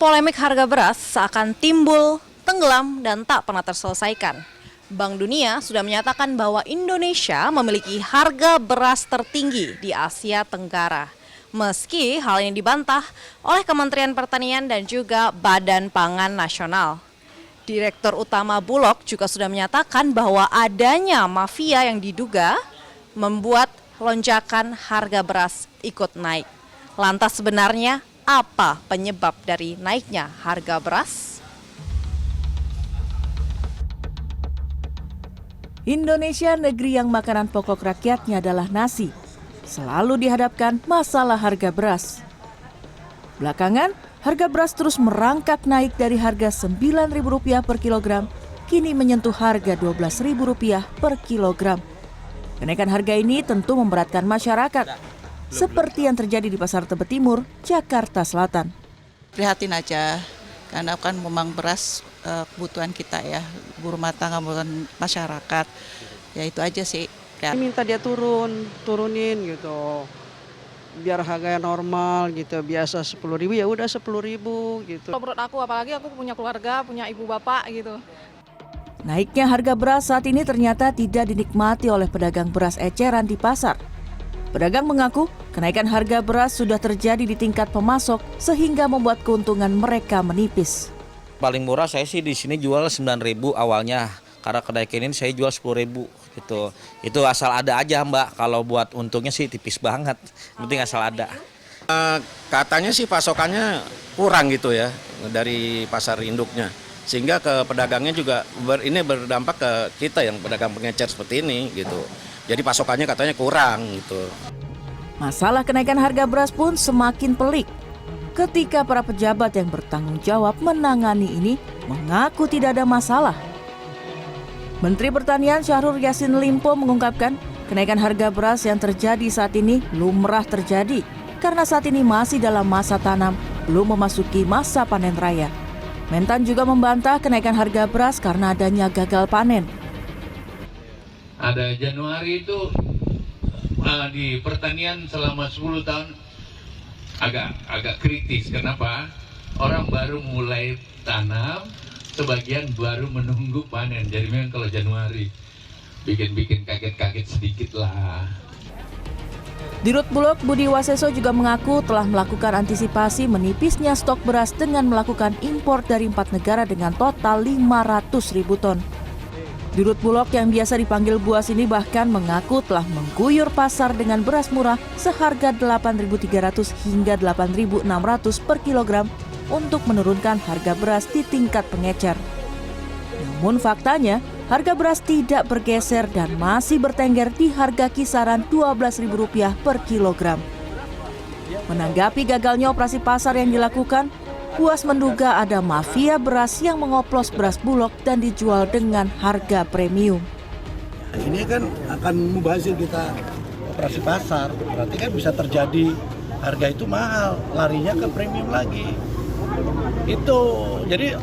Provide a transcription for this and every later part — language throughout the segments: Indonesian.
Polemik harga beras seakan timbul, tenggelam, dan tak pernah terselesaikan. Bank Dunia sudah menyatakan bahwa Indonesia memiliki harga beras tertinggi di Asia Tenggara. Meski hal ini dibantah oleh Kementerian Pertanian dan juga Badan Pangan Nasional. Direktur Utama Bulog juga sudah menyatakan bahwa adanya mafia yang diduga membuat lonjakan harga beras ikut naik. Lantas sebenarnya apa penyebab dari naiknya harga beras? Indonesia, negeri yang makanan pokok rakyatnya adalah nasi, selalu dihadapkan masalah harga beras. Belakangan, harga beras terus merangkak naik dari harga Rp9.000 per kilogram, kini menyentuh harga Rp12.000 per kilogram. Kenaikan harga ini tentu memberatkan masyarakat, seperti yang terjadi di Pasar Tebet Timur, Jakarta Selatan. Prihatin aja, karena kan memang beras kebutuhan kita ya, ibu rumah tangga, bukan masyarakat. Ya itu aja sih. Minta dia turunin gitu. Biar harganya normal gitu, biasa 10.000 ya udah 10.000 gitu. Kalau menurut aku, apalagi aku punya keluarga, punya ibu bapak gitu. Naiknya harga beras saat ini ternyata tidak dinikmati oleh pedagang beras eceran di pasar. Pedagang mengaku kenaikan harga beras sudah terjadi di tingkat pemasok sehingga membuat keuntungan mereka menipis. Paling murah saya sih di sini jual 9.000 awalnya. Karena kenaikan ini saya jual 10.000 gitu. Itu asal ada aja Mbak. Kalau buat untungnya sih tipis banget. Penting asal ada. Katanya sih pasokannya kurang gitu ya dari pasar induknya. Sehingga ke pedagangnya juga ini berdampak ke kita yang pedagang pengecer seperti ini gitu. Jadi pasokannya katanya kurang gitu. Masalah kenaikan harga beras pun semakin pelik. Ketika para pejabat yang bertanggung jawab menangani ini mengaku tidak ada masalah. Menteri Pertanian Syahrul Yassin Limpo mengungkapkan kenaikan harga beras yang terjadi saat ini lumrah terjadi karena saat ini masih dalam masa tanam, belum memasuki masa panen raya. Mentan juga membantah kenaikan harga beras karena adanya gagal panen. Ada Januari itu di pertanian selama 10 tahun agak kritis. Kenapa? Orang baru mulai tanam, sebagian baru menunggu panen. Jadi memang kalau Januari bikin kaget-kaget sedikit lah. Dirut Bulog Budi Waseso juga mengaku telah melakukan antisipasi menipisnya stok beras dengan melakukan impor dari 4 negara dengan total 500.000 ton. Dirut Bulog yang biasa dipanggil Buas ini bahkan mengaku telah mengguyur pasar dengan beras murah seharga 8.300 hingga 8.600 per kilogram untuk menurunkan harga beras di tingkat pengecer. Namun faktanya, harga beras tidak bergeser dan masih bertengger di harga kisaran Rp12.000 per kilogram. Menanggapi gagalnya operasi pasar yang dilakukan, Buas menduga ada mafia beras yang mengoplos beras Bulog dan dijual dengan harga premium. Ini kan akan mubazir kita operasi pasar, berarti kan bisa terjadi harga itu mahal, larinya ke premium lagi. Itu jadi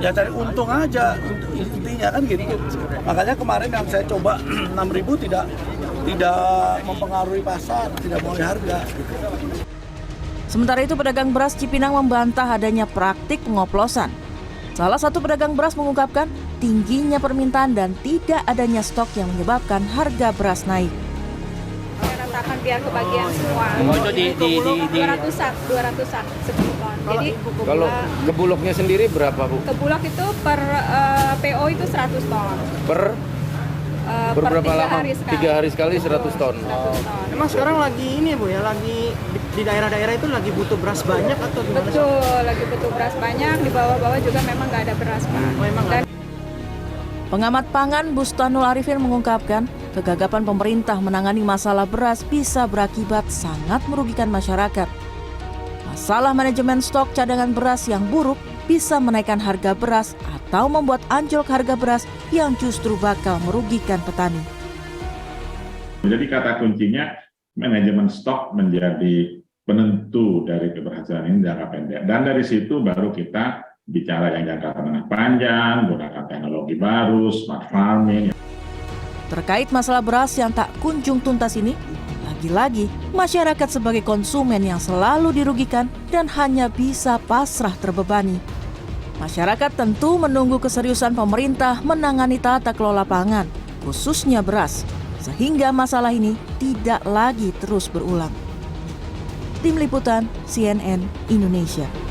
ya cari untung aja, intinya kan gitu. Makanya kemarin yang saya coba 6.000 tidak mempengaruhi pasar, tidak mempengaruhi harga. Sementara itu pedagang beras Cipinang membantah adanya praktik pengoplosan. Salah satu pedagang beras mengungkapkan tingginya permintaan dan tidak adanya stok yang menyebabkan harga beras naik. Ratakan biar kebagian semua. Oh itu di 200-an 10 ton. Jadi kalau ke Bulognya sendiri berapa Bu? ke Bulog itu per PO itu 100 ton. Per berapa lama? 3 hari sekali 100 ton. Emang sekarang lagi ini Bu ya, lagi di daerah-daerah itu lagi butuh beras banyak atau gimana? Betul, lagi butuh beras banyak, di bawah-bawah juga memang nggak ada beras Pak. Dan Pengamat pangan Bustanul Arifin mengungkapkan, kegagapan pemerintah menangani masalah beras bisa berakibat sangat merugikan masyarakat. Masalah manajemen stok cadangan beras yang buruk bisa menaikkan harga beras atau membuat anjlok harga beras yang justru bakal merugikan petani. Jadi kata kuncinya manajemen stok menjadi penentu dari keberhasilan ini jangka pendek. Dan dari situ baru kita bicara yang jangka menengah panjang, gunakan teknologi baru, smart farming. Terkait masalah beras yang tak kunjung tuntas ini, Lagi-lagi, masyarakat sebagai konsumen yang selalu dirugikan dan hanya bisa pasrah terbebani. Masyarakat tentu menunggu keseriusan pemerintah menangani tata kelola pangan, khususnya beras, sehingga masalah ini tidak lagi terus berulang. Tim Liputan CNN Indonesia.